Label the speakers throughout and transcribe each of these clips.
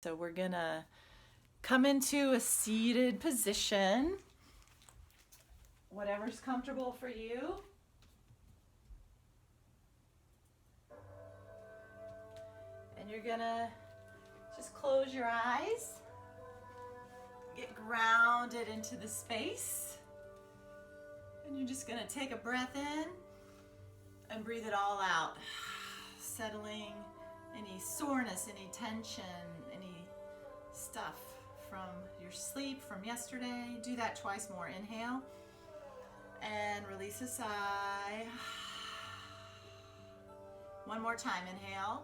Speaker 1: So we're gonna come into a seated position, whatever's comfortable for you. And you're gonna just close your eyes, get grounded into the space. And you're just gonna take a breath in and breathe it all out, settling any soreness, any tension, any stuff from your sleep from yesterday. Do that twice more. Inhale and release a sigh. One more time. Inhale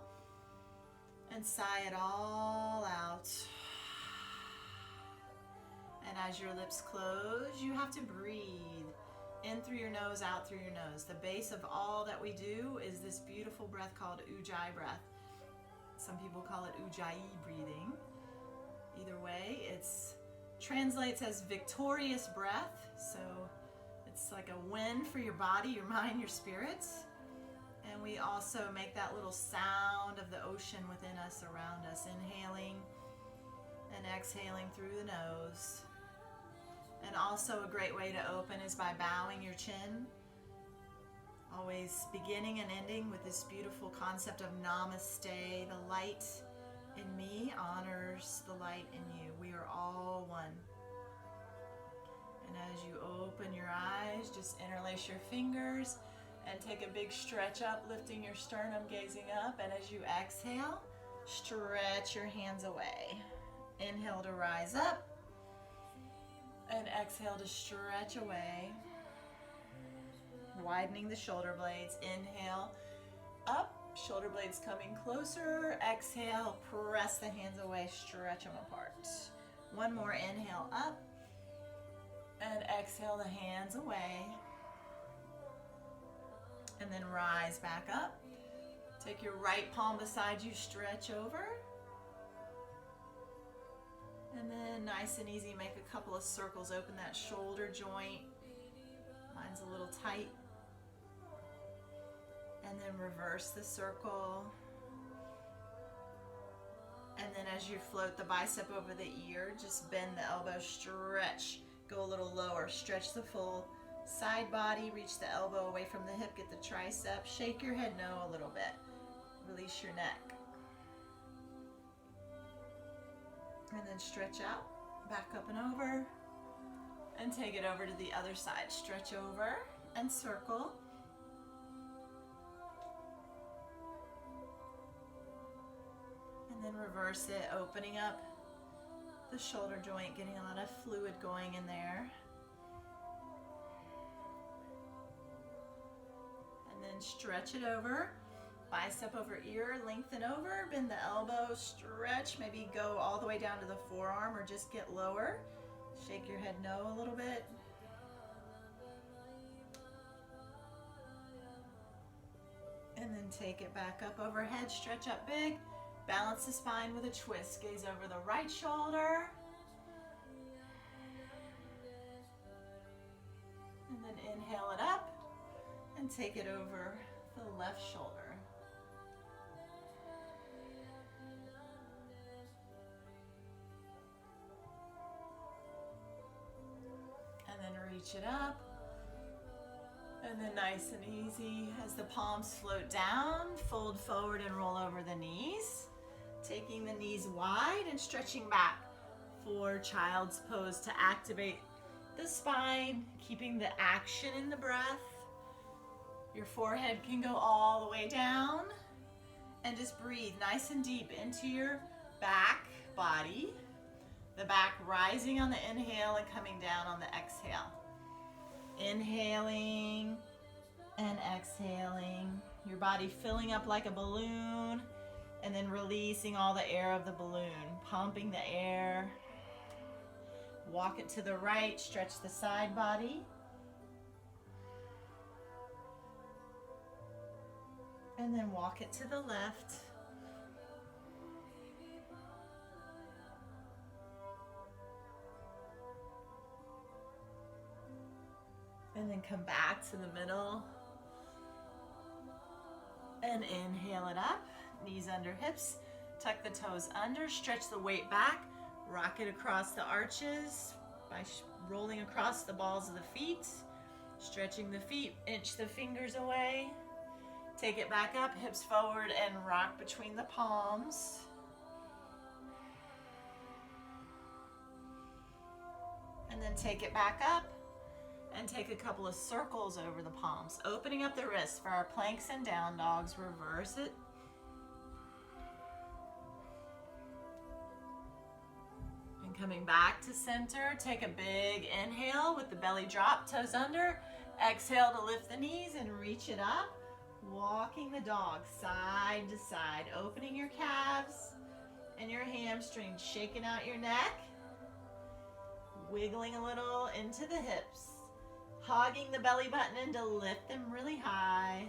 Speaker 1: and sigh it all out. And as your lips close, you have to breathe in through your nose, out through your nose. The base of all that we do is this beautiful breath called Ujjayi breath. Some people call it Ujjayi breathing. Either way, it translates as victorious breath. So it's like a win for your body, your mind, your spirit. And we also make that little sound of the ocean within us, around us, inhaling and exhaling through the nose. And also a great way to open is by bowing your chin. Always beginning and ending with this beautiful concept of namaste. The light in me honors the light in you. We are all one. And as you open your eyes, just interlace your fingers and take a big stretch up, lifting your sternum, gazing up. And as you exhale, stretch your hands away. Inhale to rise up. And exhale to stretch away. Widening the shoulder blades. Inhale, up, shoulder blades coming closer. Exhale, press the hands away, stretch them apart. One more, inhale, up. And exhale the hands away. And then rise back up. Take your right palm beside you, stretch over. And then nice and easy, make a couple of circles, open that shoulder joint. Mine's a little tight. And then reverse the circle. And then as you float the bicep over the ear, just bend the elbow, stretch, go a little lower, stretch the full side body, reach the elbow away from the hip, get the tricep, shake your head no a little bit, release your neck. And then stretch out, back up and over, and take it over to the other side. Stretch over and circle. And then reverse it, opening up the shoulder joint, getting a lot of fluid going in there. And then stretch it over. Bicep over ear, lengthen over, bend the elbow, stretch, maybe go all the way down to the forearm or just get lower. Shake your head no a little bit. And then take it back up overhead, stretch up big, balance the spine with a twist, gaze over the right shoulder. And then inhale it up and take it over the left shoulder. And then reach it up. And then nice and easy, as the palms float down, fold forward and roll over the knees. Taking the knees wide and stretching back for child's pose to activate the spine, keeping the action in the breath. Your forehead can go all the way down. And just breathe nice and deep into your back body. The back rising on the inhale and coming down on the exhale. Inhaling and exhaling. Your body filling up like a balloon and then releasing all the air of the balloon. Pumping the air. Walk it to the right, stretch the side body. And then walk it to the left. And then come back to the middle. And inhale it up, knees under hips, Tuck the toes under, stretch the weight back, rock it across the arches by rolling across the balls of the feet, stretching the feet, inch the fingers away. Take it back up, hips forward, and rock between the palms. And then take it back up and take a couple of circles over the palms, opening up the wrists for our planks and down dogs. Reverse it. And coming back to center, take a big inhale with the belly drop, toes under. Exhale to lift the knees and reach it up. Walking the dog side to side, opening your calves and your hamstrings, shaking out your neck, wiggling a little into the hips, hogging the belly button in to lift them really high.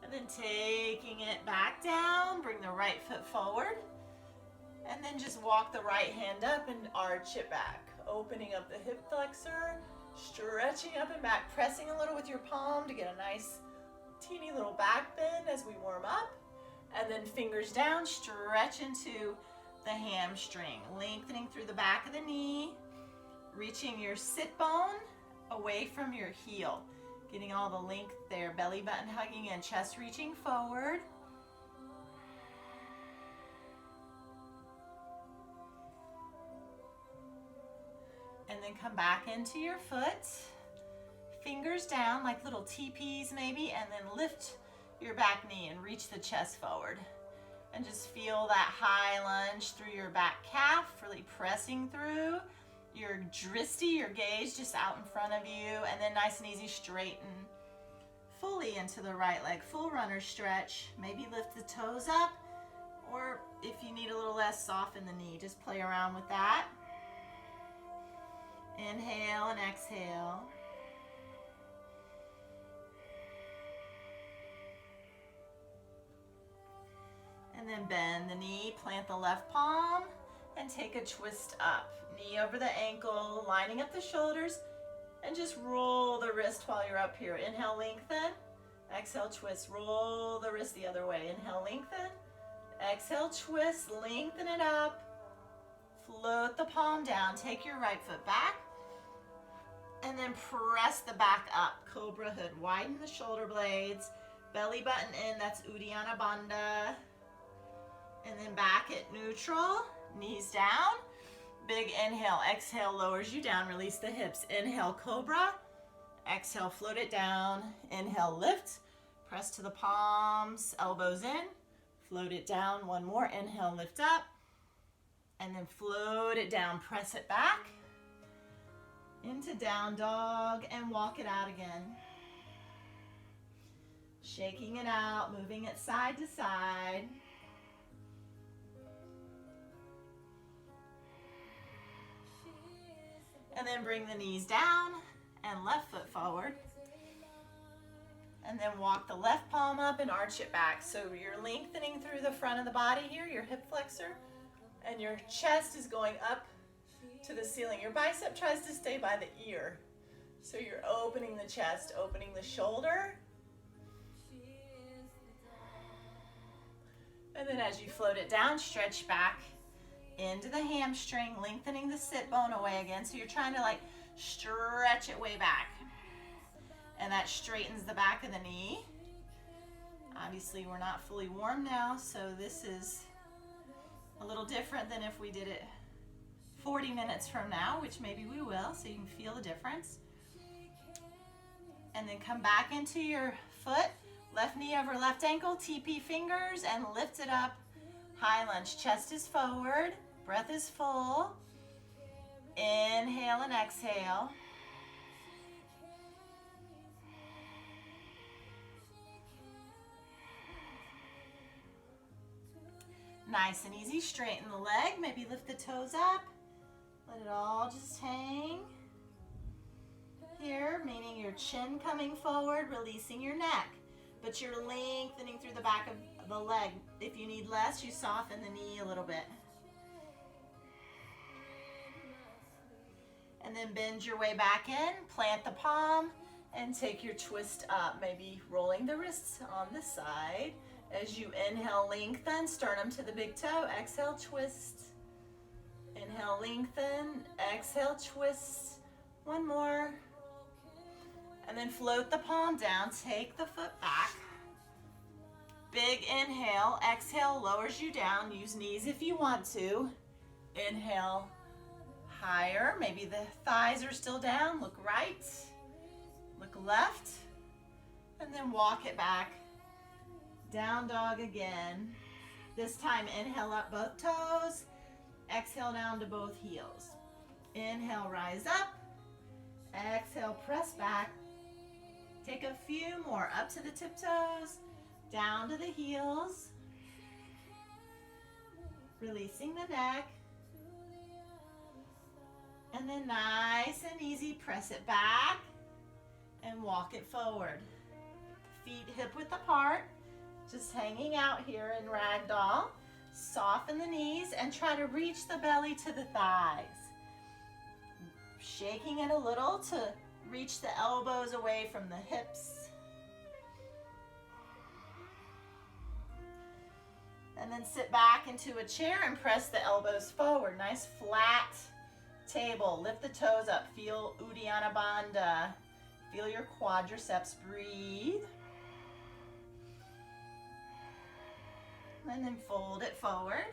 Speaker 1: And then taking it back down, bring the right foot forward. And then just walk the right hand up and arch it back. Opening up the hip flexor, stretching up and back, pressing a little with your palm to get a nice teeny little back bend as we warm up. And then fingers down, stretch into the hamstring, lengthening through the back of the knee, reaching your sit bone away from your heel. Getting all the length there, belly button hugging in, chest reaching forward. And then come back into your foot, fingers down like little teepees maybe, and then lift your back knee and reach the chest forward. And just feel that high lunge through your back calf, really pressing through. Your dristy, your gaze just out in front of you, and then nice and easy, straighten fully into the right leg, full runner stretch. Maybe lift the toes up, or if you need a little less, soften the knee. Just play around with that. Inhale and exhale. And then bend the knee, plant the left palm, and take a twist up. Knee over the ankle, lining up the shoulders, and just roll the wrist while you're up here. Inhale, lengthen. Exhale, twist. Roll the wrist the other way. Inhale, lengthen. Exhale, twist. Lengthen it up. Float the palm down. Take your right foot back. And then press the back up. Cobra hood. Widen the shoulder blades. Belly button in. That's Uddiyana Bandha. And then back at neutral. Knees down. Big inhale. Exhale lowers you down. Release the hips. Inhale, cobra. Exhale, float it down. Inhale, lift. Press to the palms. Elbows in. Float it down. One more. Inhale, lift up. And then float it down. Press it back. Into down dog. And walk it out again. Shaking it out. Moving it side to side. And then bring the knees down and left foot forward. And then walk the left palm up and arch it back. So you're lengthening through the front of the body here, your hip flexor, and your chest is going up to the ceiling. Your bicep tries to stay by the ear. So you're opening the chest, opening the shoulder. And then as you float it down, stretch back into the hamstring, lengthening the sit bone away again. So you're trying to like stretch it way back. And that straightens the back of the knee. Obviously we're not fully warm now, so this is a little different than if we did it 40 minutes from now, which maybe we will, so you can feel the difference. And then come back into your foot, left knee over left ankle, TP fingers, and lift it up. High lunge, chest is forward, breath is full. Inhale and exhale. Nice and easy, straighten the leg, maybe lift the toes up. Let it all just hang. Here, meaning your chin coming forward, releasing your neck. But you're lengthening through the back of the leg. If you need less, you soften the knee a little bit. And then bend your way back in, plant the palm, and take your twist up, maybe rolling the wrists on the side. As you inhale, lengthen, sternum to the big toe. Exhale, twist. Inhale, lengthen. Exhale, twist. One more. And then float the palm down. Take the foot back. Big inhale. Exhale, lowers you down. Use knees if you want to. Inhale, higher. Maybe the thighs are still down. Look right. Look left. And then walk it back. Down dog again. This time inhale up both toes. Exhale down to both heels. Inhale, rise up. Exhale, press back. Take a few more up to the tiptoes, down to the heels. Releasing the neck. And then nice and easy, press it back and walk it forward. Feet hip width apart. Just hanging out here in ragdoll. Soften the knees and try to reach the belly to the thighs. Shaking it a little to reach the elbows away from the hips. And then sit back into a chair and press the elbows forward. Nice flat table. Lift the toes up. Feel Uddiyana Bandha. Feel your quadriceps. Breathe. And then fold it forward.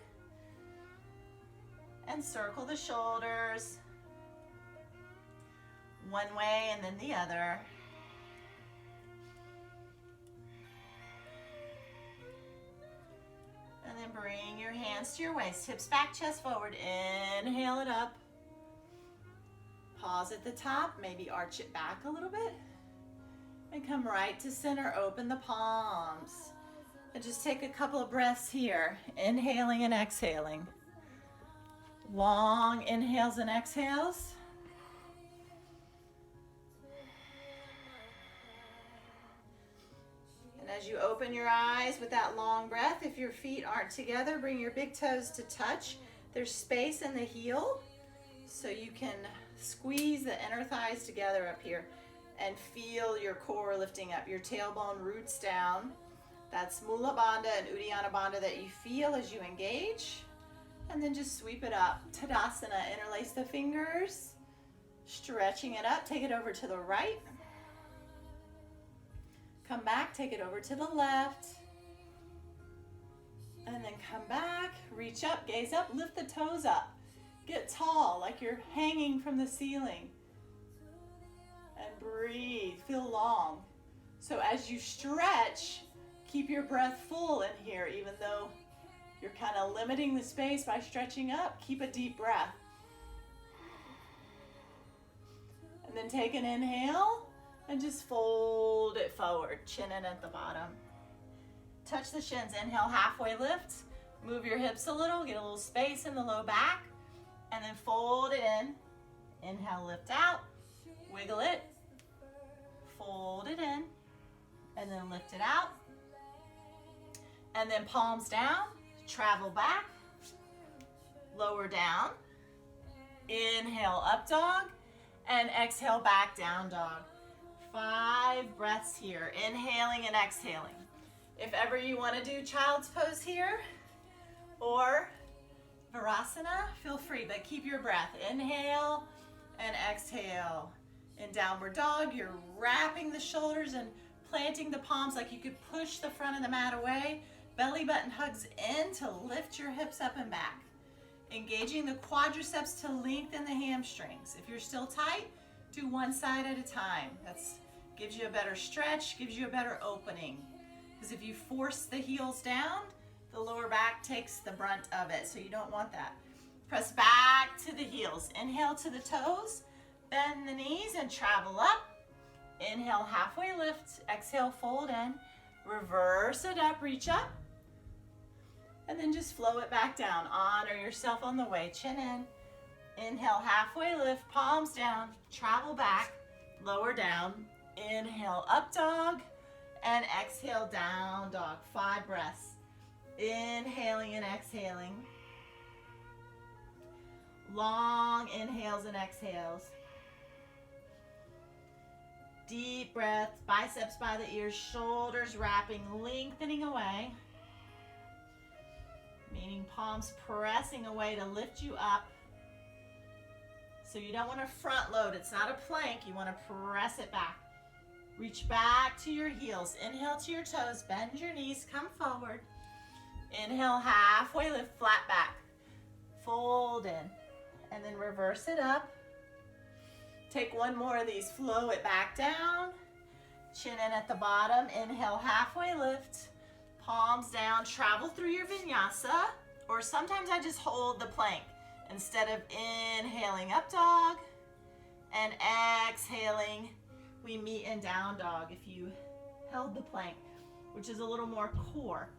Speaker 1: And circle the shoulders. One way and then the other. And then bring your hands to your waist. Hips back, chest forward. Inhale it up. Pause at the top. Maybe arch it back a little bit. And come right to center. Open the palms. And just take a couple of breaths here, inhaling and exhaling. Long inhales and exhales. And as you open your eyes with that long breath, if your feet aren't together, bring your big toes to touch. There's space in the heel, so you can squeeze the inner thighs together up here and feel your core lifting up. Your tailbone roots down. That's Mula Bandha and Uddiyana Bandha that you feel as you engage. And then just sweep it up. Tadasana, interlace the fingers. Stretching it up, take it over to the right. Come back, take it over to the left. And then come back, reach up, gaze up, lift the toes up. Get tall, like you're hanging from the ceiling. And breathe, feel long. So as you stretch, keep your breath full in here, even though you're kind of limiting the space by stretching up. Keep a deep breath. And then take an inhale and just fold it forward, chin in at the bottom. Touch the shins, inhale, halfway lift. Move your hips a little, get a little space in the low back, and then fold it in. Inhale, lift out, wiggle it, fold it in, and then lift it out. And then palms down, travel back, lower down. Inhale, up dog, and exhale, back down dog. 5 breaths here, inhaling and exhaling. If ever you want to do child's pose here or Virasana, feel free, but keep your breath. Inhale and exhale. In downward dog, you're wrapping the shoulders and planting the palms like you could push the front of the mat away. Belly button hugs in to lift your hips up and back. Engaging the quadriceps to lengthen the hamstrings. If you're still tight, do one side at a time. That gives you a better stretch, gives you a better opening. Because if you force the heels down, the lower back takes the brunt of it, so you don't want that. Press back to the heels. Inhale to the toes, bend the knees and travel up. Inhale, halfway lift. Exhale, fold in. Reverse it up, reach up. And then just flow it back down. Honor yourself on the way, chin in. Inhale, halfway lift, palms down, travel back, lower down. Inhale, up dog, and exhale, down dog. 5 breaths. Inhaling and exhaling. Long inhales and exhales. Deep breath, biceps by the ears, shoulders wrapping, lengthening away. Meaning palms pressing away to lift you up. So you don't want to front load. It's not a plank. You want to press it back. Reach back to your heels. Inhale to your toes. Bend your knees. Come forward. Inhale, halfway lift, flat back. Fold in. And then reverse it up. Take one more of these. Flow it back down. Chin in at the bottom. Inhale, halfway lift. Palms down. Travel through your vinyasa. Or sometimes I just hold the plank. Instead of inhaling up dog and exhaling, we meet in down dog if you held the plank, which is a little more core.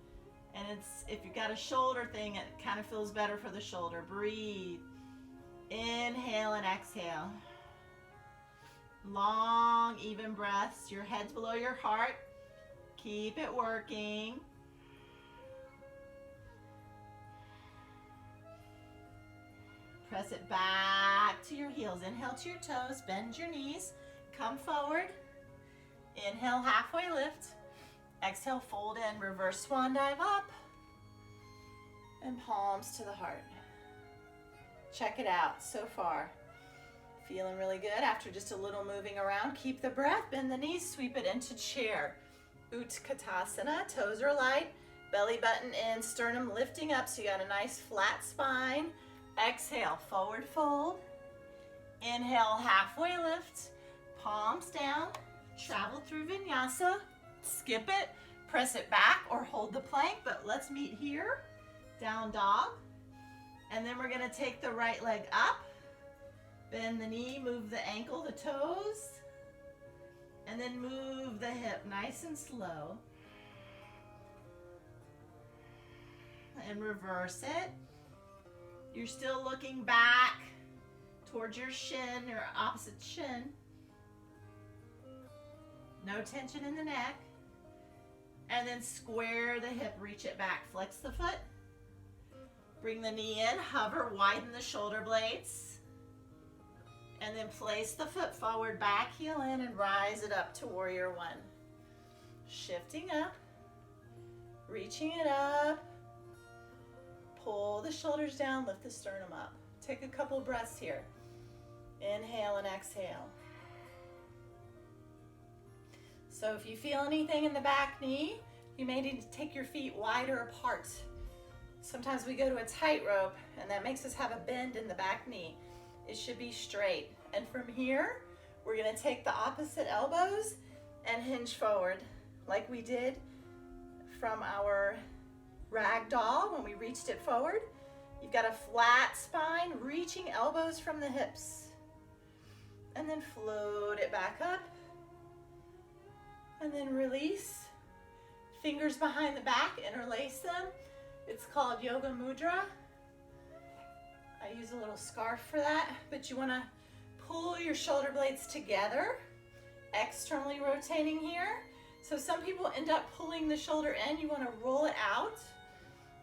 Speaker 1: And it's, if you've got a shoulder thing, it kind of feels better for the shoulder. Breathe. Inhale and exhale. Long, even breaths. Your head's below your heart. Keep it working. Press it back to your heels. Inhale to your toes. Bend your knees. Come forward. Inhale, halfway lift. Exhale, fold in. Reverse swan dive up. And palms to the heart. Check it out so far. Feeling really good after just a little moving around. Keep the breath. Bend the knees. Sweep it into chair. Utkatasana. Toes are light. Belly button in. Sternum lifting up so you got a nice flat spine. Exhale, forward fold. Inhale, halfway lift. Palms down. Travel through vinyasa. Skip it. Press it back or hold the plank, but let's meet here. Down dog. And then we're going to take the right leg up. Bend the knee, move the ankle, the toes. And then move the hip nice and slow. And reverse it. You're still looking back towards your shin, your opposite shin. No tension in the neck. And then square the hip, reach it back. Flex the foot. Bring the knee in, hover, widen the shoulder blades. And then place the foot forward, back heel in, and rise it up to warrior one. Shifting up, reaching it up. Pull the shoulders down, lift the sternum up. Take a couple breaths here. Inhale and exhale. So if you feel anything in the back knee, you may need to take your feet wider apart. Sometimes we go to a tightrope and that makes us have a bend in the back knee. It should be straight. And from here, we're gonna take the opposite elbows and hinge forward like we did from our rag doll when we reached it forward. You've got a flat spine, reaching elbows from the hips. And then float it back up. And then release. Fingers behind the back, interlace them. It's called Yoga Mudra. I use a little scarf for that, but you want to pull your shoulder blades together, externally rotating here. So some people end up pulling the shoulder in. You want to roll it out.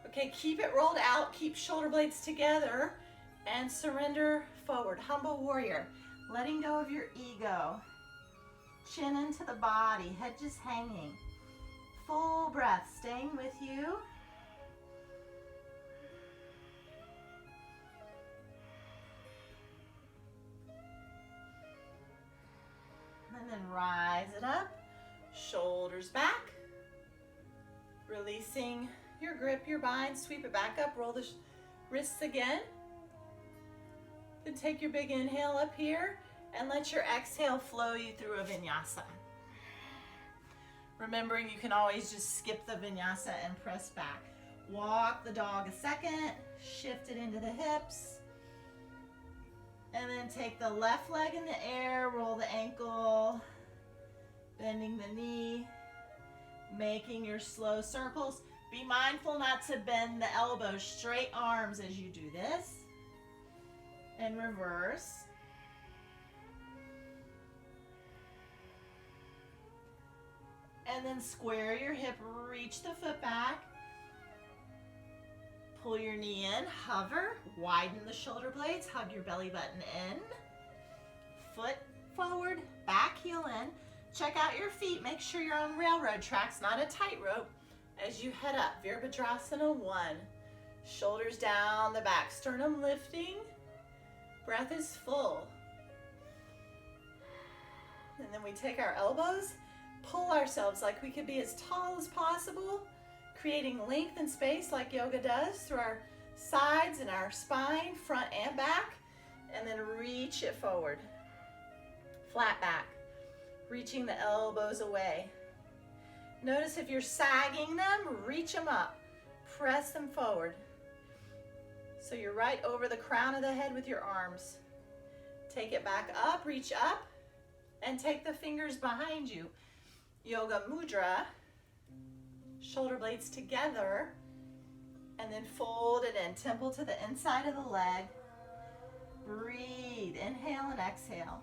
Speaker 1: Okay, keep it rolled out, keep shoulder blades together, and surrender forward. Humble warrior, letting go of your ego. Chin into the body, head just hanging. Full breath, staying with you. And then rise it up, shoulders back. Releasing your grip, your bind, sweep it back up, roll the wrists again. Then take your big inhale up here and let your exhale flow you through a vinyasa. Remembering you can always just skip the vinyasa and press back. Walk the dog a second, shift it into the hips. And then take the left leg in the air, roll the ankle, bending the knee, making your slow circles. Be mindful not to bend the elbows, straight arms as you do this. And reverse. And then square your hip, reach the foot back. Pull your knee in, hover, widen the shoulder blades, hug your belly button in. Foot forward, back heel in. Check out your feet. Make sure you're on railroad tracks, not a tightrope. As you head up, Virabhadrasana 1. Shoulders down the back, sternum lifting. Breath is full. And then we take our elbows, pull ourselves like we could be as tall as possible, creating length and space like yoga does through our sides and our spine, front and back, and then reach it forward. Flat back, reaching the elbows away. Notice if you're sagging them, reach them up, press them forward. So you're right over the crown of the head with your arms. Take it back up, reach up, and take the fingers behind you. Yoga mudra, shoulder blades together, and then fold it in, temple to the inside of the leg. Breathe, inhale and exhale.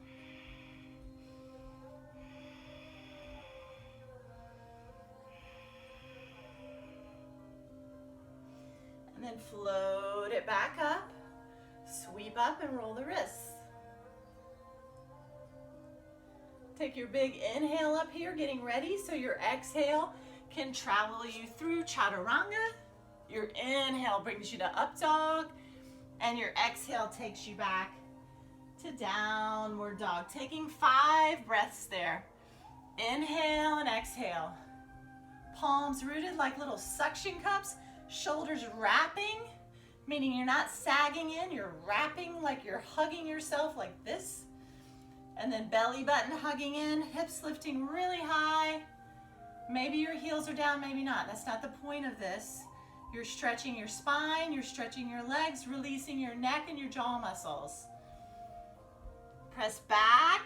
Speaker 1: And then float it back up, sweep up and roll the wrists. Take your big inhale up here, getting ready so your exhale can travel you through chaturanga. Your inhale brings you to up dog, and your exhale takes you back to downward dog. Taking 5 breaths there. Inhale and exhale. Palms rooted like little suction cups, shoulders wrapping, meaning you're not sagging in, you're wrapping like you're hugging yourself like this. And then belly button hugging in, hips lifting really high. Maybe your heels are down, maybe not. That's not the point of this. You're stretching your spine, you're stretching your legs, releasing your neck and your jaw muscles. Press back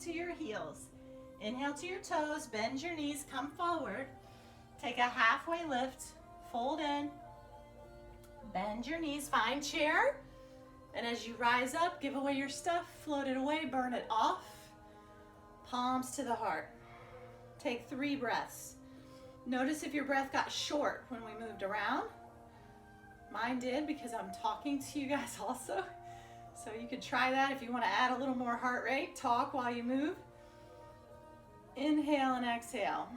Speaker 1: to your heels. Inhale to your toes, bend your knees, come forward. Take a halfway lift, fold in, bend your knees, find chair. And as you rise up, give away your stuff, float it away, burn it off. Palms to the heart. Take 3 breaths. Notice if your breath got short when we moved around. Mine did because I'm talking to you guys also. So you could try that if you want to add a little more heart rate. Talk while you move. Inhale and exhale.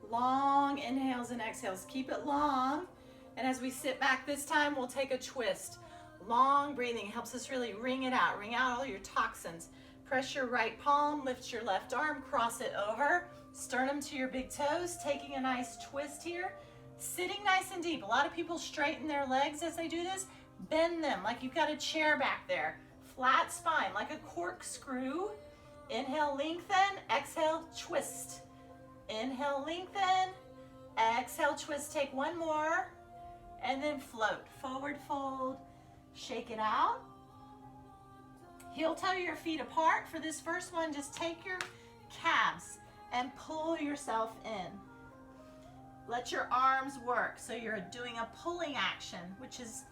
Speaker 1: Long inhales and exhales. Keep it long. And as we sit back this time, we'll take a twist. Long breathing helps us really wring it out. Wring out all your toxins. Press your right palm, lift your left arm, cross it over. Sternum to your big toes, taking a nice twist here. Sitting nice and deep. A lot of people straighten their legs as they do this. Bend them like you've got a chair back there. Flat spine, like a corkscrew. Inhale, lengthen. Exhale, twist. Inhale, lengthen. Exhale, twist. Take 1 more. And then float. Forward fold. Shake it out. Heel toe your feet apart. For this first one, just take your calves and pull yourself in. Let your arms work. So you're doing a pulling action, which is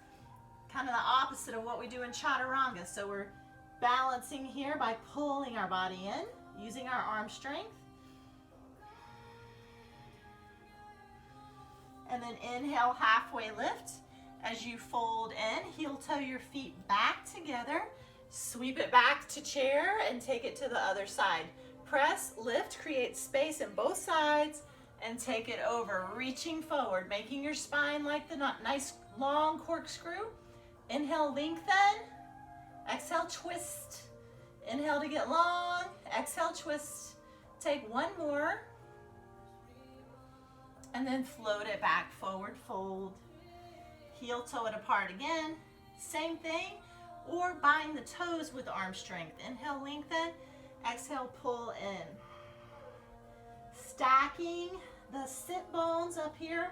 Speaker 1: kind of the opposite of what we do in chaturanga. So we're balancing here by pulling our body in, using our arm strength. And then inhale, halfway lift. As you fold in, heel toe your feet back together. Sweep it back to chair and take it to the other side. Press, lift, create space in both sides, and take it over, reaching forward, making your spine like the nice long corkscrew. Inhale, lengthen. Exhale, twist. Inhale to get long. Exhale, twist. Take 1 more. And then float it back, forward fold. Heel toe it apart again. Same thing. Or bind the toes with arm strength. Inhale, lengthen. Exhale, pull in. Stacking the sit bones up here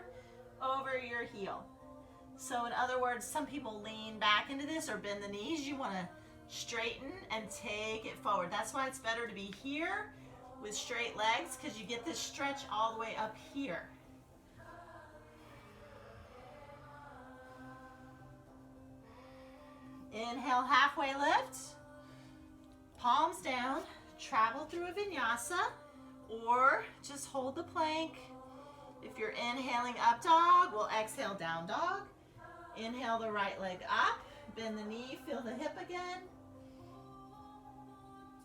Speaker 1: over your heel. So in other words, some people lean back into this or bend the knees. You want to straighten and take it forward. That's why it's better to be here with straight legs, because you get this stretch all the way up here. Inhale, halfway lift. Palms down. Travel through a vinyasa, or just hold the plank. If you're inhaling up dog, we'll exhale down dog. Inhale the right leg up. Bend the knee, feel the hip again.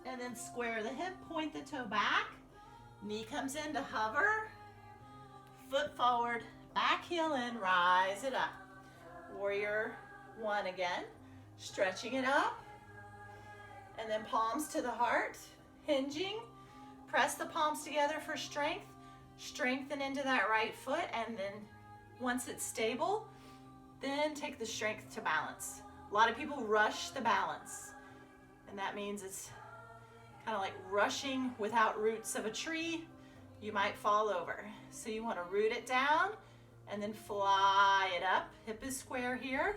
Speaker 1: And then square the hip, point the toe back. Knee comes in to hover. Foot forward, back heel in, rise it up. Warrior one again. Stretching it up. And then palms to the heart, hinging. Press the palms together for strength. Strengthen into that right foot, and then once it's stable, then take the strength to balance. A lot of people rush the balance, and that means it's kind of like rushing without roots of a tree. You might fall over. So you want to root it down and then fly it up. Hip is square here.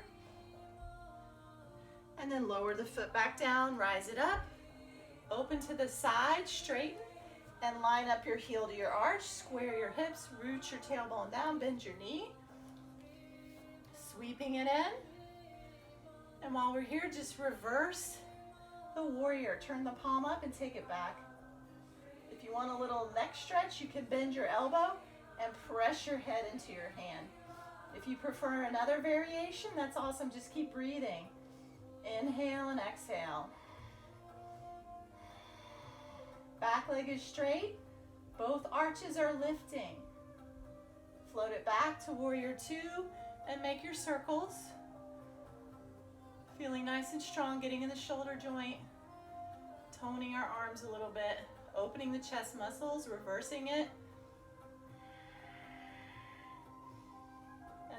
Speaker 1: And then lower the foot back down, rise it up. Open to the side, straighten, and line up your heel to your arch. Square your hips, root your tailbone down, bend your knee. Sweeping it in. And while we're here, just reverse the warrior. Turn the palm up and take it back. If you want a little neck stretch, you can bend your elbow and press your head into your hand. If you prefer another variation, that's awesome. Just keep breathing. Inhale and exhale. Back leg is straight. Both arches are lifting. Float it back to warrior two and make your circles. Feeling nice and strong, getting in the shoulder joint. Toning our arms a little bit. Opening the chest muscles, reversing it.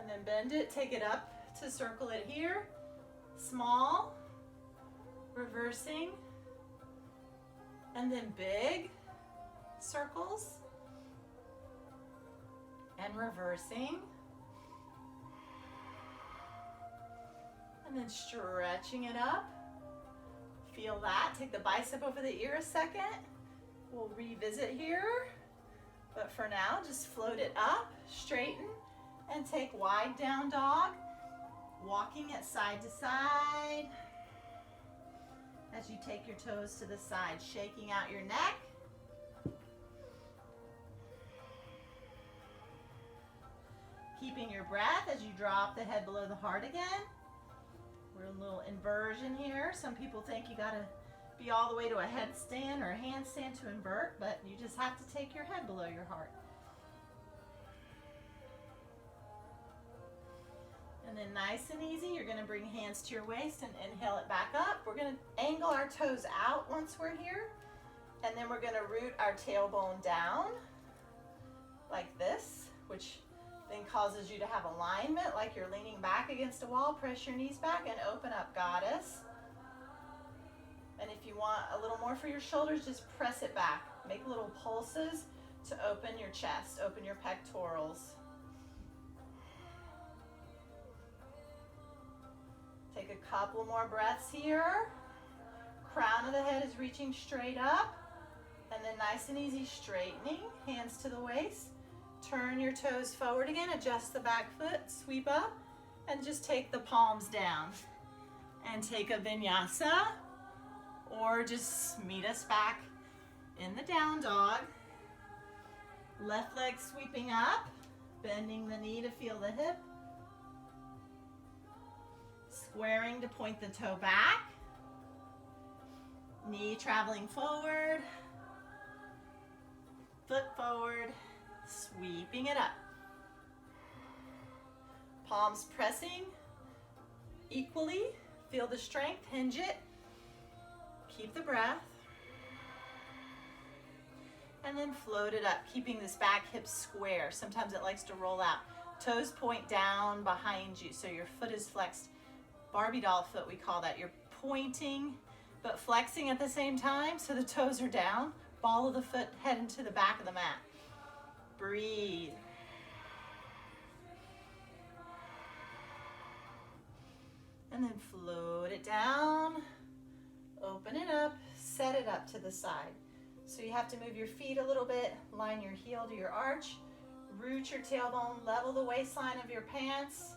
Speaker 1: And then bend it, take it up to circle it here. Small, reversing, and then big circles, and reversing, and then stretching it up. Feel that. Take the bicep over the ear a second. We'll revisit here, but for now, just float it up, straighten, and take wide down dog. Walking it side to side as you take your toes to the side, shaking out your neck. Keeping your breath as you drop the head below the heart again. We're in a little inversion here. Some people think you gotta be all the way to a headstand or a handstand to invert, but you just have to take your head below your heart. And then nice and easy, you're gonna bring hands to your waist and inhale it back up. We're gonna angle our toes out once we're here. And then we're gonna root our tailbone down like this, which then causes you to have alignment, like you're leaning back against a wall. Press your knees back and open up, goddess. And if you want a little more for your shoulders, just press it back. Make little pulses to open your chest, open your pectorals. Take a couple more breaths here. Crown of the head is reaching straight up. And then nice and easy, straightening, hands to the waist. Turn your toes forward again, adjust the back foot, sweep up, and just take the palms down. And take a vinyasa, or just meet us back in the down dog. Left leg sweeping up, bending the knee to feel the hip. Squaring to point the toe back. Knee traveling forward. Foot forward. Sweeping it up. Palms pressing equally. Feel the strength. Hinge it. Keep the breath. And then float it up, keeping this back hip square. Sometimes it likes to roll out. Toes point down behind you, so your foot is flexed. Barbie doll foot, we call that. You're pointing, but flexing at the same time, so the toes are down. Ball of the foot head into the back of the mat. Breathe. And then float it down. Open it up, set it up to the side. So you have to move your feet a little bit, line your heel to your arch, root your tailbone, level the waistline of your pants,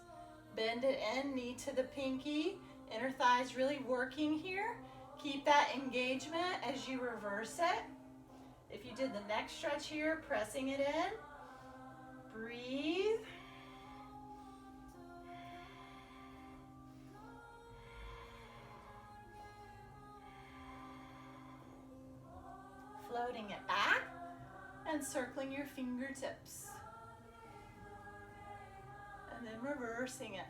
Speaker 1: bend it in, knee to the pinky, inner thighs really working here. Keep that engagement as you reverse it. If you did the neck stretch here, pressing it in, breathe. floating it back and circling your fingertips. And then reversing it.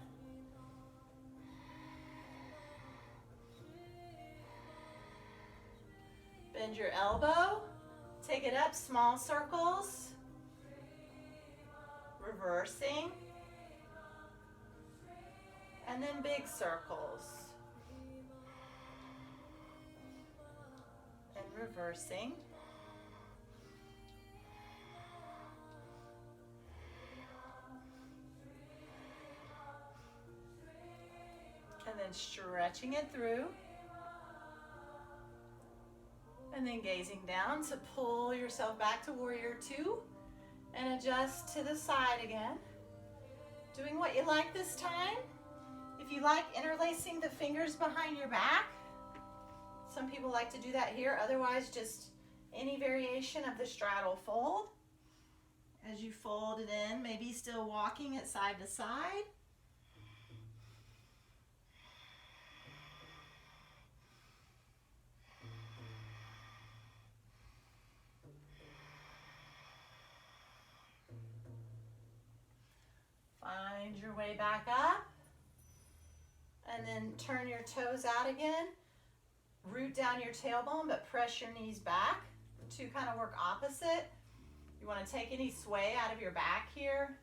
Speaker 1: Bend your elbow, take it up, small circles, reversing, and then big circles, and reversing. And then stretching it through. And then gazing down to pull yourself back to warrior two and adjust to the side again. Doing what you like this time. If you like interlacing the fingers behind your back, some people like to do that here. Otherwise, just any variation of the straddle fold. As you fold it in, maybe still walking it side to side. Find your way back up, and then turn your toes out again. Root down your tailbone, but press your knees back to kind of work opposite. You want to take any sway out of your back here.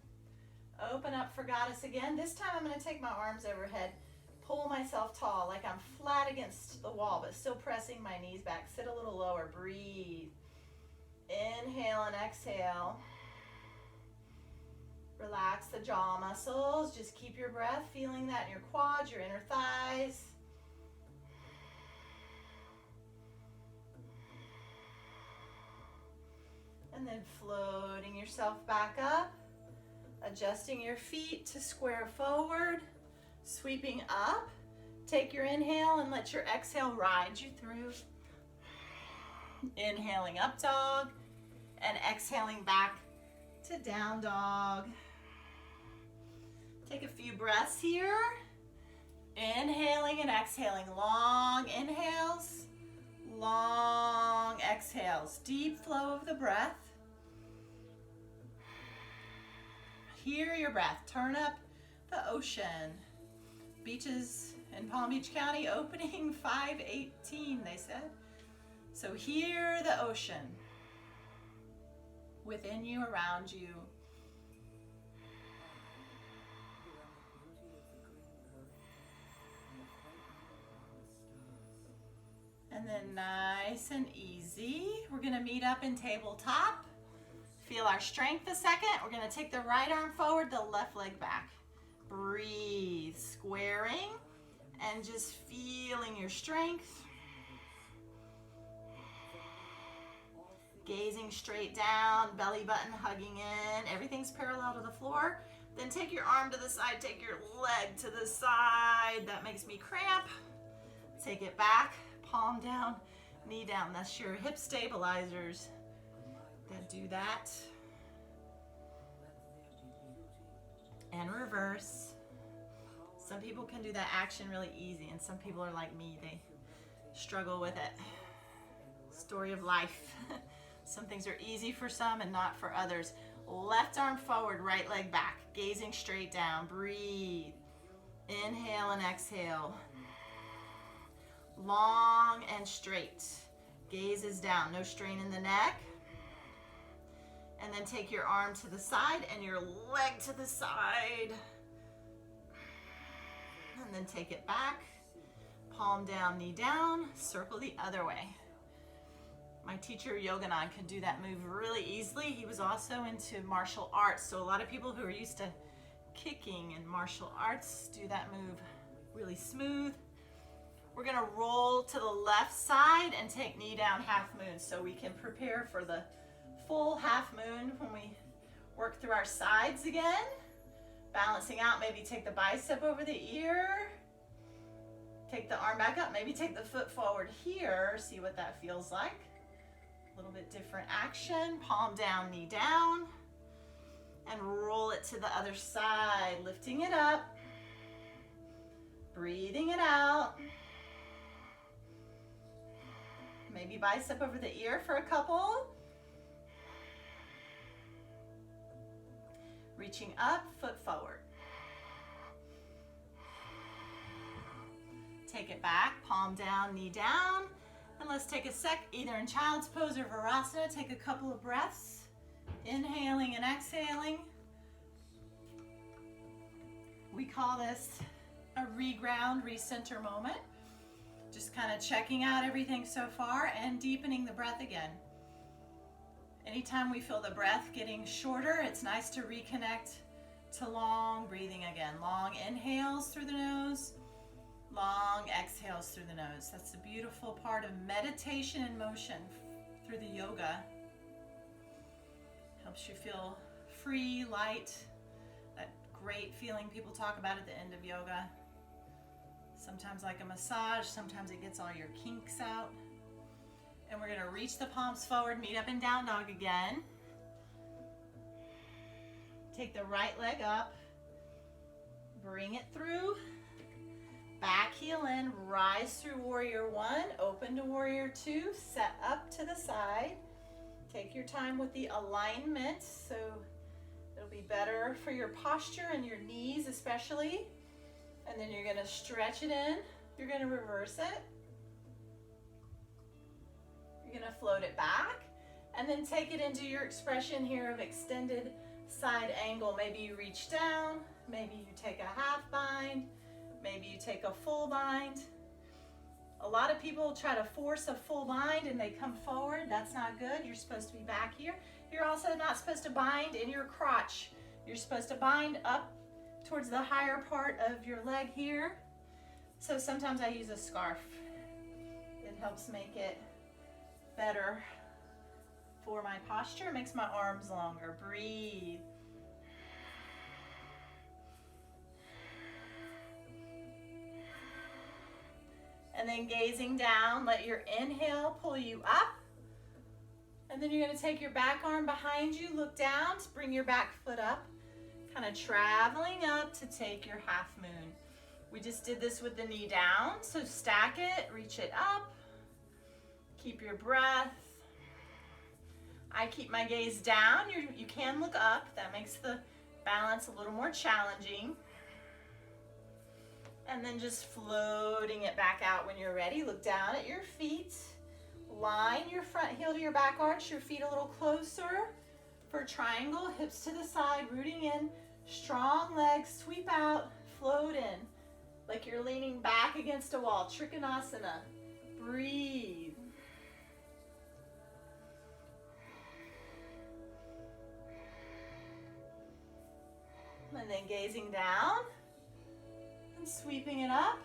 Speaker 1: Open up for goddess again. This time I'm going to take my arms overhead, pull myself tall like I'm flat against the wall, but still pressing my knees back. Sit a little lower. Breathe. Inhale and exhale. Relax the jaw muscles. Just keep your breath, feeling that in your quads, your inner thighs. And then floating yourself back up, adjusting your feet to square forward, sweeping up. Take your inhale and let your exhale ride you through. Inhaling up dog and exhaling back to down dog. Take a few breaths here. Inhaling and exhaling. Long inhales, long exhales. Deep flow of the breath. Hear your breath. Turn up the ocean. Beaches in Palm Beach County opening 5/18, they said. So hear the ocean within you, around you. And then nice and easy, we're gonna meet up in tabletop. Feel our strength a second. We're gonna take the right arm forward, the left leg back. Breathe, squaring, and just feeling your strength. Gazing straight down, belly button hugging in. Everything's parallel to the floor. Then take your arm to the side, take your leg to the side. That makes me cramp. Take it back, palm down, knee down. That's your hip stabilizers that do that. And reverse. Some people can do that action really easy, and some people are like me, they struggle with it. Story of life. Some things are easy for some and not for others. Left arm forward, right leg back, gazing straight down. Breathe. Inhale and exhale. Long and straight. Gaze is down, no strain in the neck. And then take your arm to the side and your leg to the side. And then take it back. Palm down, knee down. Circle the other way. My teacher, Yoganand, could do that move really easily. He was also into martial arts. So a lot of people who are used to kicking and martial arts do that move really smooth. We're gonna roll to the left side and take knee down half moon so we can prepare for the full half moon when we work through our sides again. Balancing out, maybe take the bicep over the ear. Take the arm back up, maybe take the foot forward here. See what that feels like. A little bit different action. Palm down, knee down. And roll it to the other side, lifting it up. Breathing it out. Maybe bicep over the ear for a couple. Reaching up, foot forward. Take it back, palm down, knee down. And let's take a sec, either in child's pose or Virasana. Take a couple of breaths, inhaling and exhaling. We call this a reground, recenter moment. Just kind of checking out everything so far and deepening the breath again. Anytime we feel the breath getting shorter, it's nice to reconnect to long breathing again. Long inhales through the nose, long exhales through the nose. That's the beautiful part of meditation and motion through the yoga. Helps you feel free, light, that great feeling people talk about at the end of yoga. Sometimes like a massage, sometimes it gets all your kinks out. And we're gonna reach the palms forward, meet up in down dog again. Take the right leg up, bring it through, back heel in, rise through warrior one, open to warrior two, set up to the side. Take your time with the alignment, so it'll be better for your posture and your knees especially. And then you're gonna stretch it in, you're gonna reverse it. You're gonna float it back, and then take it into your expression here of extended side angle. Maybe you reach down, maybe you take a half bind, maybe you take a full bind. A lot of people try to force a full bind and they come forward. That's not good. You're supposed to be back here. You're also not supposed to bind in your crotch. You're supposed to bind up towards the higher part of your leg here. So sometimes I use a scarf. It helps make it better for my posture, makes my arms longer. Breathe. And then gazing down, let your inhale pull you up. And then you're gonna take your back arm behind you, look down, bring your back foot up, kind of traveling up to take your half moon. We just did this with the knee down, so stack it, reach it up. Keep your breath. I keep my gaze down. You can look up. That makes the balance a little more challenging. And then just floating it back out when you're ready. Look down at your feet. Line your front heel to your back arch. Your feet a little closer for triangle. Hips to the side, rooting in. Strong legs, sweep out, float in. Like you're leaning back against a wall. Trikonasana. Breathe. And then gazing down and sweeping it up,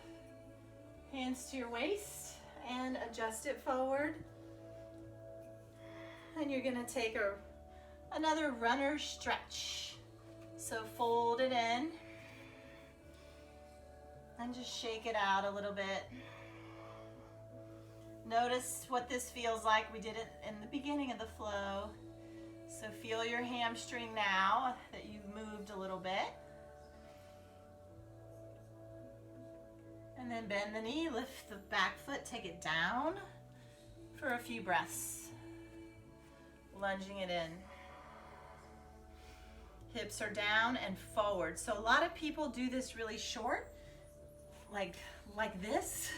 Speaker 1: hands to your waist and adjust it forward. And you're gonna take another runner stretch. So fold it in and just shake it out a little bit. Notice what this feels like. We did it in the beginning of the flow. So feel your hamstring now that you've moved a little bit. And then bend the knee, lift the back foot, take it down for a few breaths. Lunging it in. Hips are down and forward. So a lot of people do this really short, like this.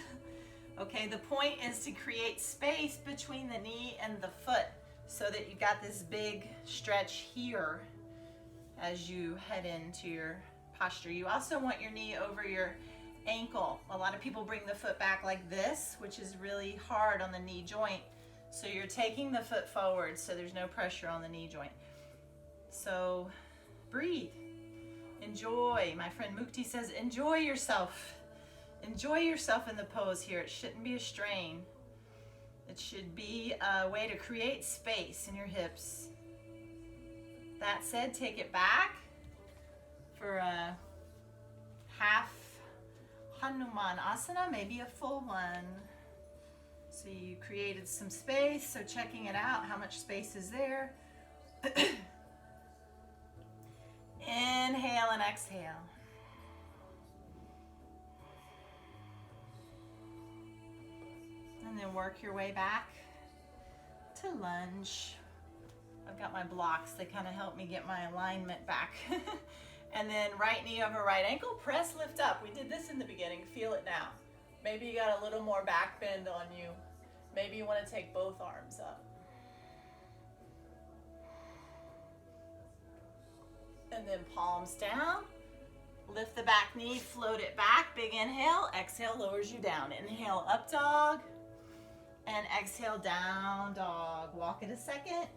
Speaker 1: Okay, the point is to create space between the knee and the foot, so that you got this big stretch here as you head into your posture. You also want your knee over your ankle. A lot of people bring the foot back like this, which is really hard on the knee joint. So you're taking the foot forward so there's no pressure on the knee joint. So breathe. Enjoy. My friend Mukti says, enjoy yourself. Enjoy yourself in the pose here. It shouldn't be a strain. It should be a way to create space in your hips. That said, take it back for a half Hanuman Asana, maybe a full one. So you created some space, so checking it out, how much space is there. Inhale and exhale. And then work your way back to lunge. I've got my blocks. They kind of help me get my alignment back. And then right knee over right ankle, press, lift up. We did this in the beginning. Feel it now. Maybe you got a little more back bend on you. Maybe you want to take both arms up. And then palms down. Lift the back knee, float it back. Big inhale. Exhale lowers you down. Inhale, up dog. And exhale, down dog. Walk it a second.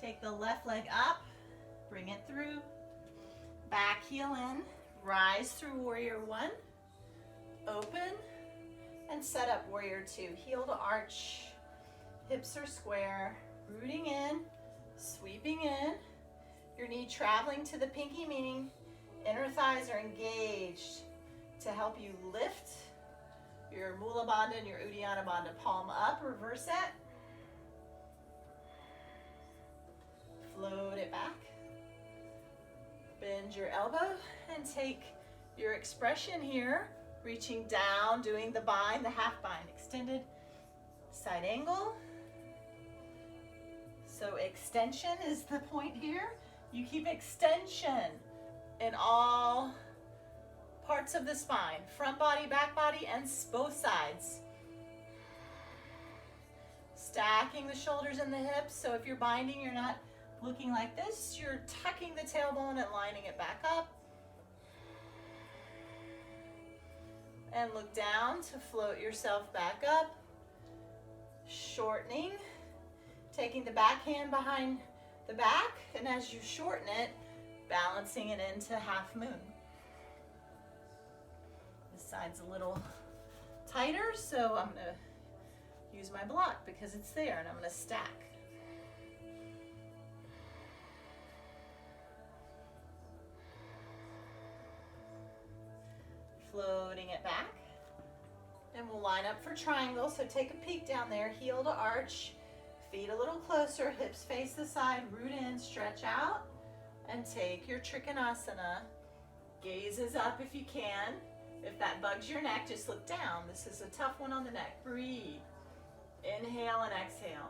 Speaker 1: Take the left leg up. Bring it through. Back heel in. Rise through warrior one. Open. And set up warrior two. Heel to arch. Hips are square. Rooting in. Sweeping in. Your knee traveling to the pinky, meaning inner thighs are engaged to help you lift your Mula Bandha and your Uddiyana Bandha. Palm up, reverse it. Float it back. Bend your elbow and take your expression here, reaching down, doing the bind, the half bind, extended side angle. So extension is the point here. You keep extension in all parts of the spine, front body, back body, and both sides. Stacking the shoulders and the hips, so if you're binding, you're not looking like this, you're tucking the tailbone and lining it back up. And look down to float yourself back up. Shortening, taking the back hand behind the back, and as you shorten it, balancing it into half moon. This side's a little tighter, so I'm gonna use my block because it's there, and I'm gonna stack. Floating it back. And we'll line up for triangle, so take a peek down there, heel to arch, feet a little closer, hips face the side, root in, stretch out, and take your Trikonasana. Gazes up if you can. If that bugs your neck, just look down. This is a tough one on the neck. Breathe. Inhale and exhale.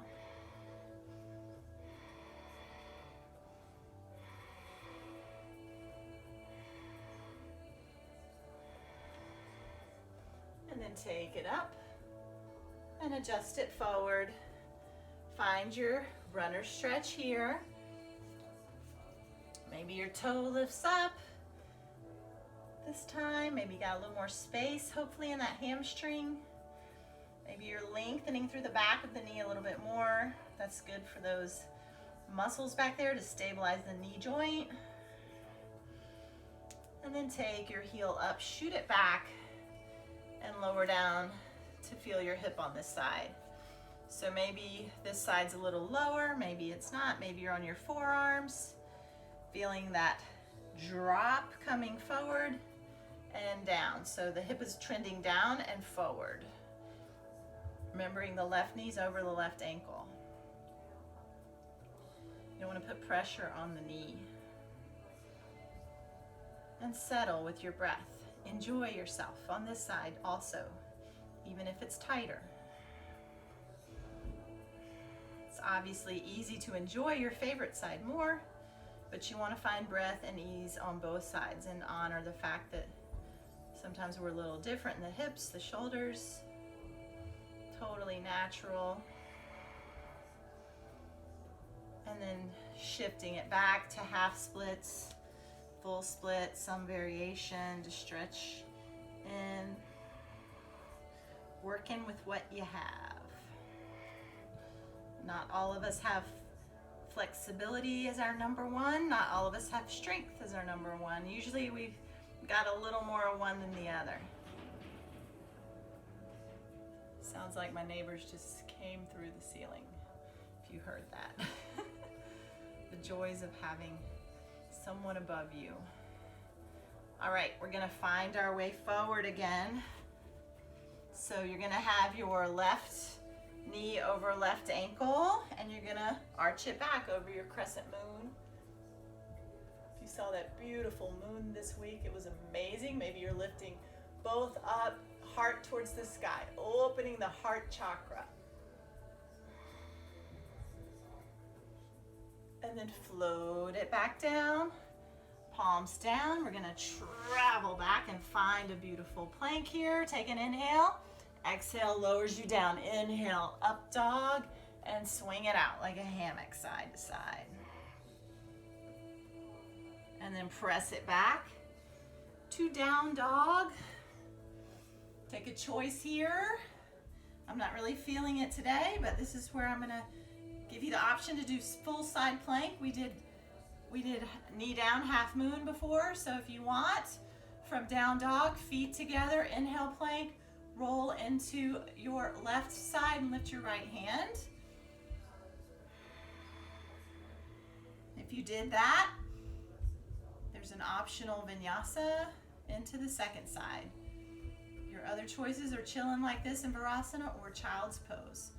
Speaker 1: And then take it up and adjust it forward. Find your runner stretch here. Maybe your toe lifts up this time. Maybe you got a little more space, hopefully, in that hamstring. Maybe you're lengthening through the back of the knee a little bit more. That's good for those muscles back there to stabilize the knee joint. And then take your heel up, shoot it back, and lower down to feel your hip on this side. So maybe this side's a little lower, maybe it's not, maybe you're on your forearms, feeling that drop coming forward and down. So the hip is trending down and forward. Remembering the left knee's over the left ankle. You don't want to put pressure on the knee. And settle with your breath. Enjoy yourself on this side also, even if it's tighter. It's obviously easy to enjoy your favorite side more, but you want to find breath and ease on both sides and honor the fact that sometimes we're a little different in the hips, the shoulders, totally natural. And then shifting it back to half splits, full split, some variation to stretch in, working with what you have. Not all of us have flexibility as our number one. Not all of us have strength as our number one. Usually we've got a little more of one than the other. Sounds like my neighbors just came through the ceiling, if you heard that. The joys of having someone above you. All right, we're gonna find our way forward again. So you're gonna have your left knee over left ankle, and you're gonna arch it back over your crescent moon. If you saw that beautiful moon this week, it was amazing. Maybe you're lifting both up, heart towards the sky, opening the heart chakra. And then float it back down, palms down. We're gonna travel back and find a beautiful plank here. Take an inhale, exhale lowers you down. Inhale, up dog, and swing it out like a hammock side to side. And then press it back to down dog. Take a choice here. I'm not really feeling it today, but this is where I'm gonna give you the option to do full side plank. We did knee down, half moon before, so if you want, from down dog, feet together, inhale plank, roll into your left side and lift your right hand. If you did that, there's an optional vinyasa into the second side. Your other choices are chilling like this in Virasana or child's pose.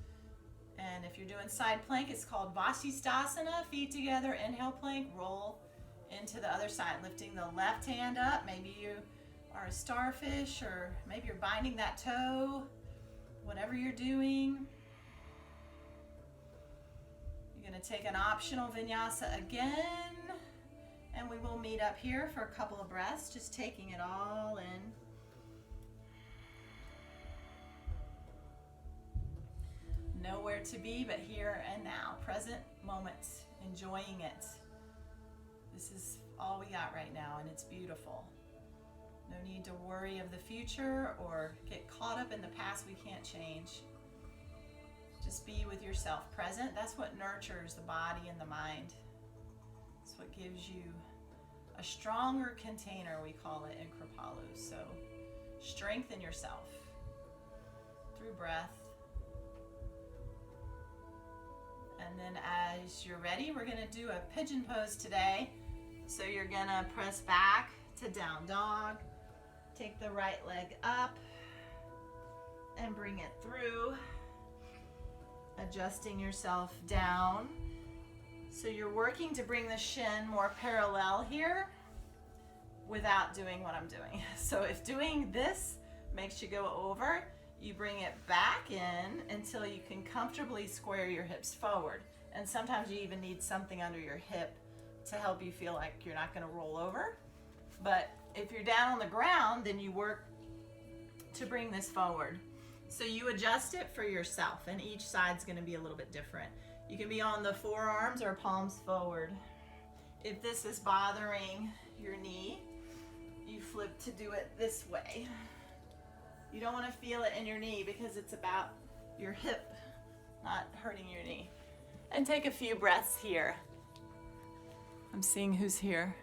Speaker 1: And if you're doing side plank, it's called Vasisthasana, feet together, inhale plank, roll into the other side, lifting the left hand up. Maybe you are a starfish, or maybe you're binding that toe, whatever you're doing. You're gonna take an optional vinyasa again, and we will meet up here for a couple of breaths, just taking it all in. Nowhere to be but here and now, present moment, enjoying it. This is all we got right now, and it's beautiful. No need to worry of the future or get caught up in the past we can't change. Just be with yourself, present. That's what nurtures the body and the mind. It's what gives you a stronger container, we call it in Kripalu. So strengthen yourself through breath. And then as you're ready, we're gonna do a pigeon pose today. So you're gonna press back to down dog, take the right leg up and bring it through, adjusting yourself down. So you're working to bring the shin more parallel here without doing what I'm doing. So if doing this makes you go over, you bring it back in until you can comfortably square your hips forward. And sometimes you even need something under your hip to help you feel like you're not gonna roll over. But if you're down on the ground, then you work to bring this forward. So you adjust it for yourself, and each side's gonna be a little bit different. You can be on the forearms or palms forward. If this is bothering your knee, you flip to do it this way. You don't want to feel it in your knee because it's about your hip, not hurting your knee. And take a few breaths here. I'm seeing who's here.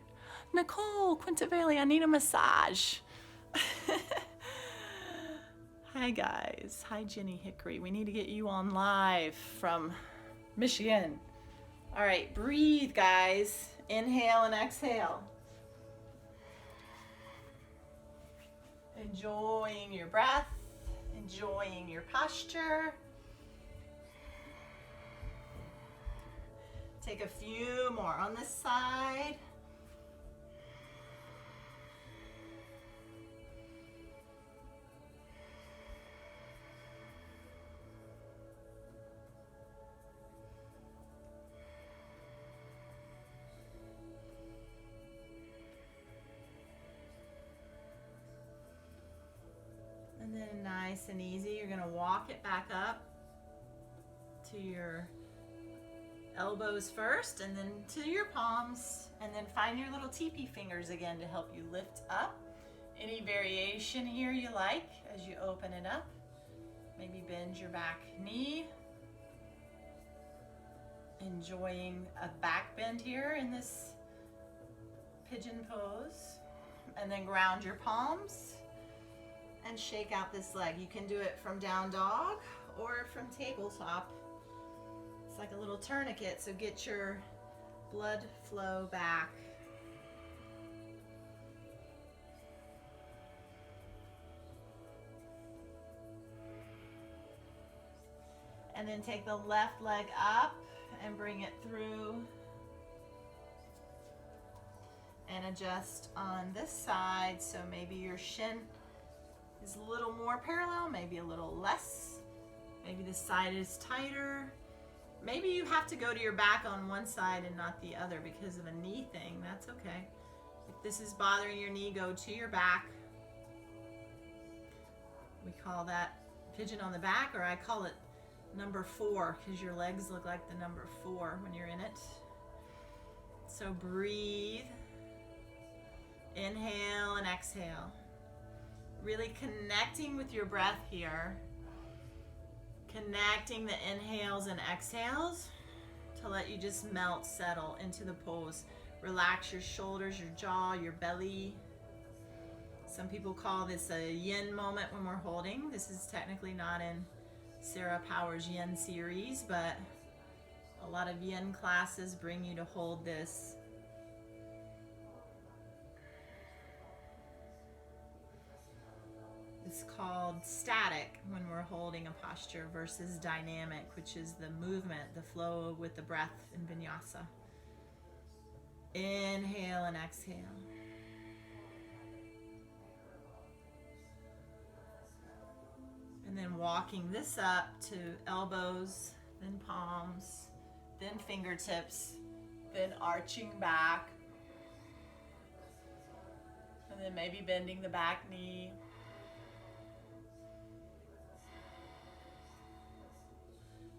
Speaker 1: Nicole Quintavelli, I need a massage. Hi guys. Hi Jenny Hickory. We need to get you on live from Michigan. All right, breathe guys. Inhale and exhale. Enjoying your breath, enjoying your posture. Take a few more on this side. And then nice and easy, you're gonna walk it back up to your elbows first, and then to your palms, and then find your little teepee fingers again to help you lift up. Any variation here you like as you open it up. Maybe bend your back knee. Enjoying a back bend here in this pigeon pose. And then ground your palms and shake out this leg. You can do it from down dog or from tabletop. It's like a little tourniquet, so get your blood flow back. And then take the left leg up and bring it through. And adjust on this side, so maybe your shin is a little more parallel, maybe a little less. Maybe this side is tighter. Maybe you have to go to your back on one side and not the other because of a knee thing. That's okay. If this is bothering your knee, go to your back. We call that pigeon on the back, or I call it number 4 because your legs look like the number 4 when you're in it. So breathe. Inhale and exhale. Really connecting with your breath here. Connecting the inhales and exhales to let you just melt, settle into the pose. Relax your shoulders, your jaw, your belly. Some people call this a yin moment when we're holding. This is technically not in Sarah Power's yin series, but a lot of yin classes bring you to hold this. It's called static when we're holding a posture versus dynamic, which is the movement, the flow with the breath in Vinyasa. Inhale and exhale. And then walking this up to elbows, then palms, then fingertips, then arching back. And then maybe bending the back knee.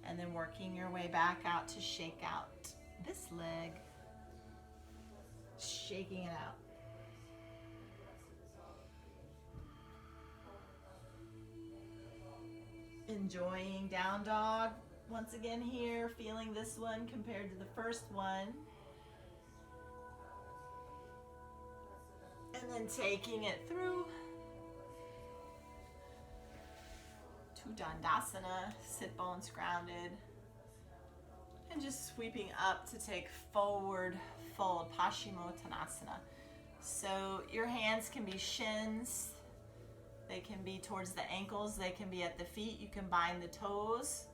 Speaker 1: And then working your way back out to shake out this leg. Shaking it out. Enjoying down dog once again here, feeling this one compared to the first one. And then taking it through to Dandasana, sit bones grounded. And just sweeping up to take forward fold, Paschimottanasana. So your hands can be shins, they can be towards the ankles, they can be at the feet, you can bind the toes.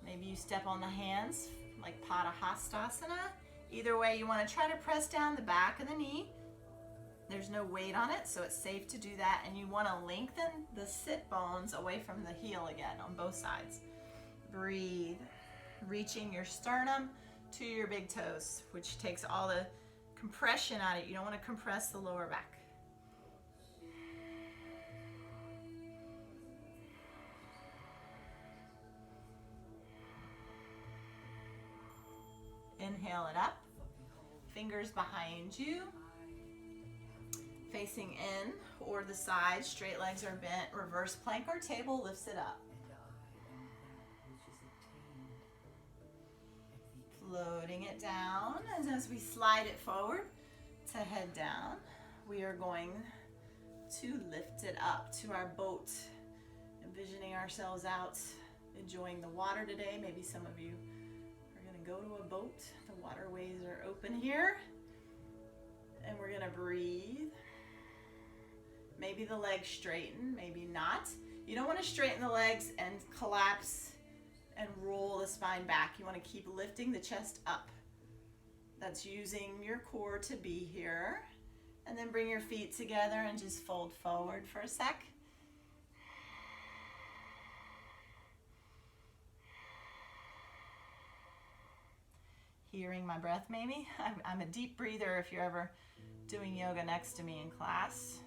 Speaker 1: Maybe you step on the hands like Padahastasana. Either way, you want to try to press down the back of the knee. There's no weight on it, so it's safe to do that. And you want to lengthen the sit bones away from the heel again on both sides. Breathe. Reaching your sternum to your big toes, which takes all the compression out of it. You don't want to compress the lower back. Inhale it up. Fingers behind you. Facing in or the side. Straight legs are bent. Reverse plank or table lifts it up. Floating it down, and as we slide it forward to head down, we are going to lift it up to our boat, envisioning ourselves out, enjoying the water today. Maybe some of you are going to go to a boat. The waterways are open here, and we're going to breathe. Maybe the legs straighten, maybe not. You don't want to straighten the legs and collapse and roll the spine back. You want to keep lifting the chest up. That's using your core to be here. And then bring your feet together and just fold forward for a sec. Hearing my breath maybe. I'm a deep breather if you're ever doing yoga next to me in class.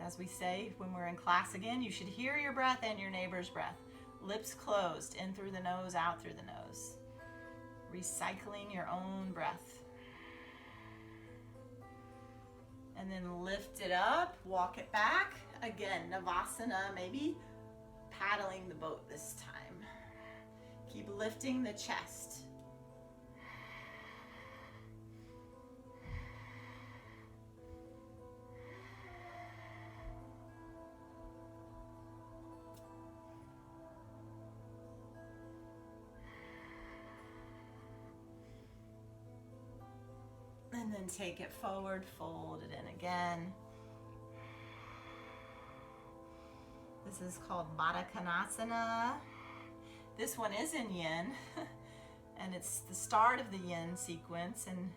Speaker 1: As we say, when we're in class again, you should hear your breath and your neighbor's breath. Lips closed, in through the nose, out through the nose. Recycling your own breath. And then lift it up, walk it back. Again, Navasana, maybe paddling the boat this time. Keep lifting the chest. And then take it forward, fold it in again. This is called Baddha Konasana. This one is in yin, and it's the start of the yin sequence, and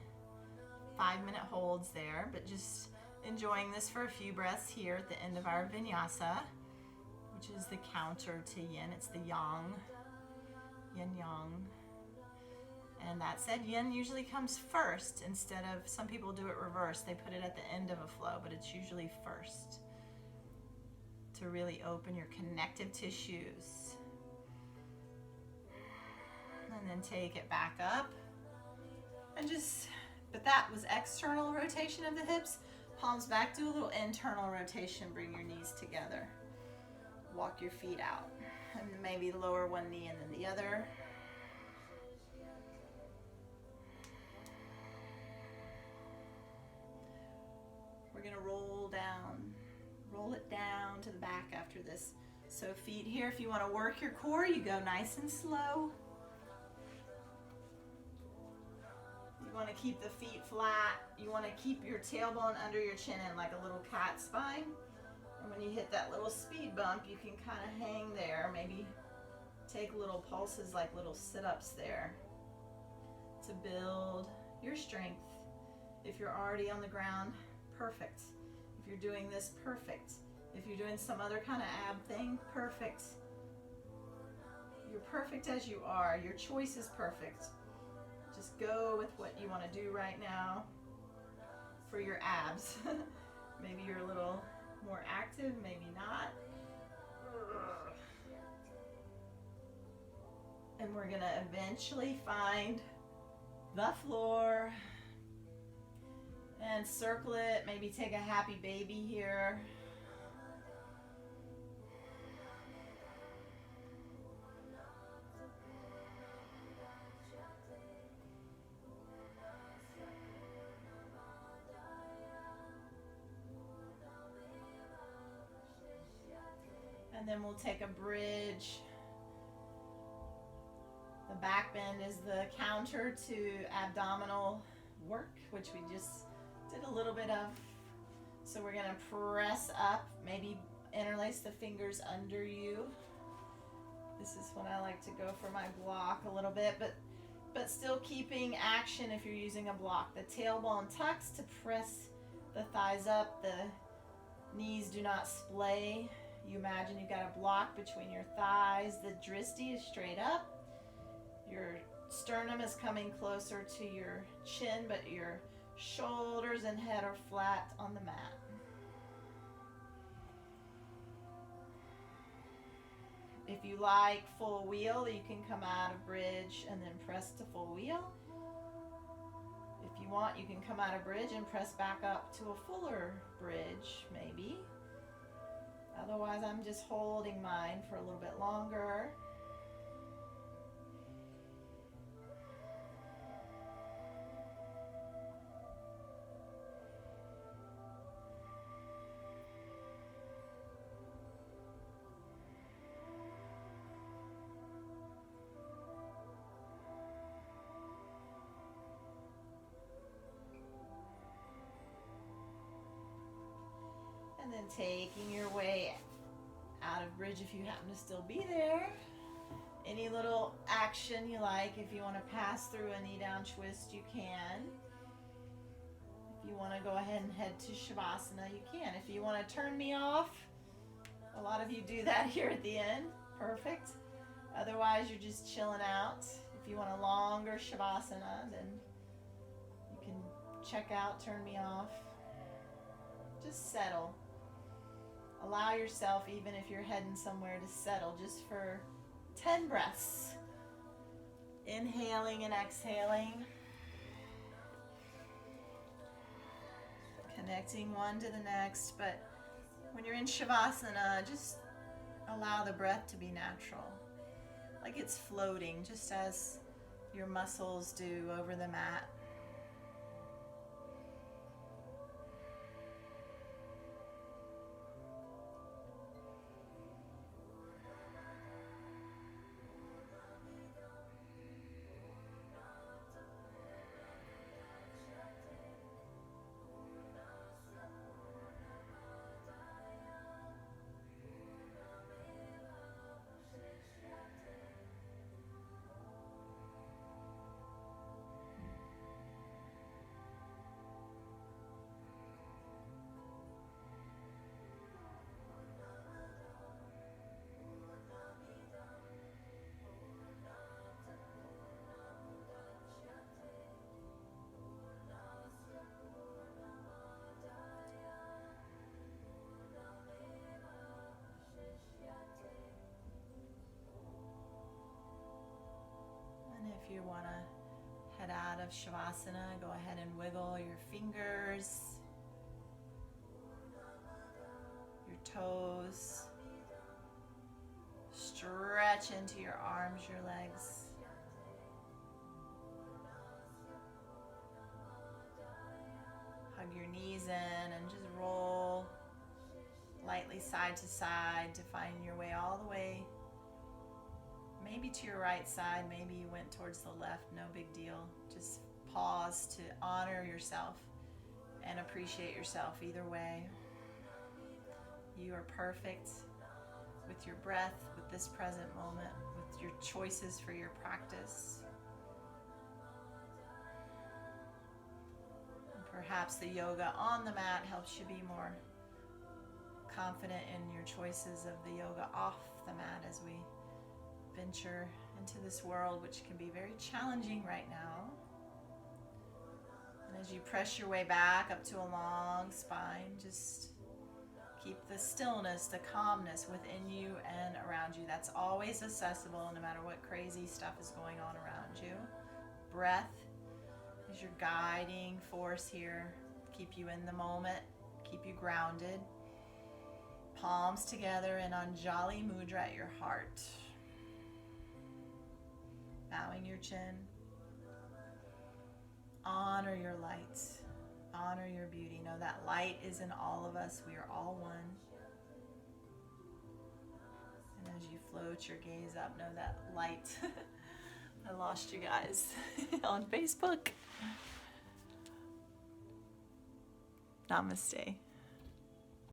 Speaker 1: 5-minute holds there, but just Enjoying this for a few breaths here at the end of our Vinyasa, which is the counter to yin. It's the yang, yin yang. And that said, yin usually comes first instead of, some people do it reverse. They put it at the end of a flow, but it's usually first to really open your connective tissues. And then take it back up. And just, but that was external rotation of the hips. Palms back, do a little internal rotation. Bring your knees together. Walk your feet out. And maybe lower one knee and then the other. We're gonna roll it down to the back after this. So feet here, if you wanna work your core, you go nice and slow. You wanna keep the feet flat. You wanna keep your tailbone under your chin in like a little cat spine. And when you hit that little speed bump, you can kind of hang there. Maybe take little pulses like little sit-ups there to build your strength. If you're already on the ground, perfect. If you're doing this, perfect. If you're doing some other kind of ab thing, perfect. You're perfect as you are. Your choice is perfect. Just go with what you want to do right now for your abs. Maybe you're a little more active, maybe not. And we're gonna eventually find the floor and circle it. Maybe take a happy baby here. And then we'll take a bridge. The back bend is the counter to abdominal work, which we just did a little bit of. So we're gonna press up, maybe interlace the fingers under you. This is when I like to go for my block a little bit, but still keeping action if you're using a block. The tailbone tucks to press the thighs up. The knees do not splay. You imagine you've got a block between your thighs. The dristi is straight up. Your sternum is coming closer to your chin, but your shoulders and head are flat on the mat. If you like full wheel, you can come out of bridge and then press to full wheel. If you want, you can come out of bridge and press back up to a fuller bridge, maybe. Otherwise, I'm just holding mine for a little bit longer. And then taking your way out of bridge if you happen to still be there. Any little action you like. If you want to pass through a knee down twist, you can. If you want to go ahead and head to Shavasana, you can. If you want to turn me off, a lot of you do that here at the end. Perfect. Otherwise, you're just chilling out. If you want a longer Shavasana, then you can check out, turn me off. Just settle. Allow yourself, even if you're heading somewhere, to settle just for 10 breaths. Inhaling and exhaling. Connecting one to the next. But when you're in Shavasana, just allow the breath to be natural. Like it's floating, just as your muscles do over the mat. you want to head out of Shavasana, go ahead and wiggle your fingers, your toes. Stretch into your arms, your legs. Hug your knees in and just roll lightly side to side to find your way all the way. Maybe to your right side, maybe you went towards the left, no big deal. Just pause to honor yourself and appreciate yourself either way. You are perfect with your breath, with this present moment, with your choices for your practice. And perhaps the yoga on the mat helps you be more confident in your choices of the yoga off the mat as we venture into this world, which can be very challenging right now. And as you press your way back up to a long spine, just keep the stillness, the calmness within you and around you. That's always accessible no matter what crazy stuff is going on around you. Breath is your guiding force here. Keep you in the moment, keep you grounded. Palms together in Anjali Mudra at your heart. Bowing your chin. Honor your light. Honor your beauty. Know that light is in all of us. We are all one. And as you float your gaze up, know that light. I lost you guys on Facebook. Namaste.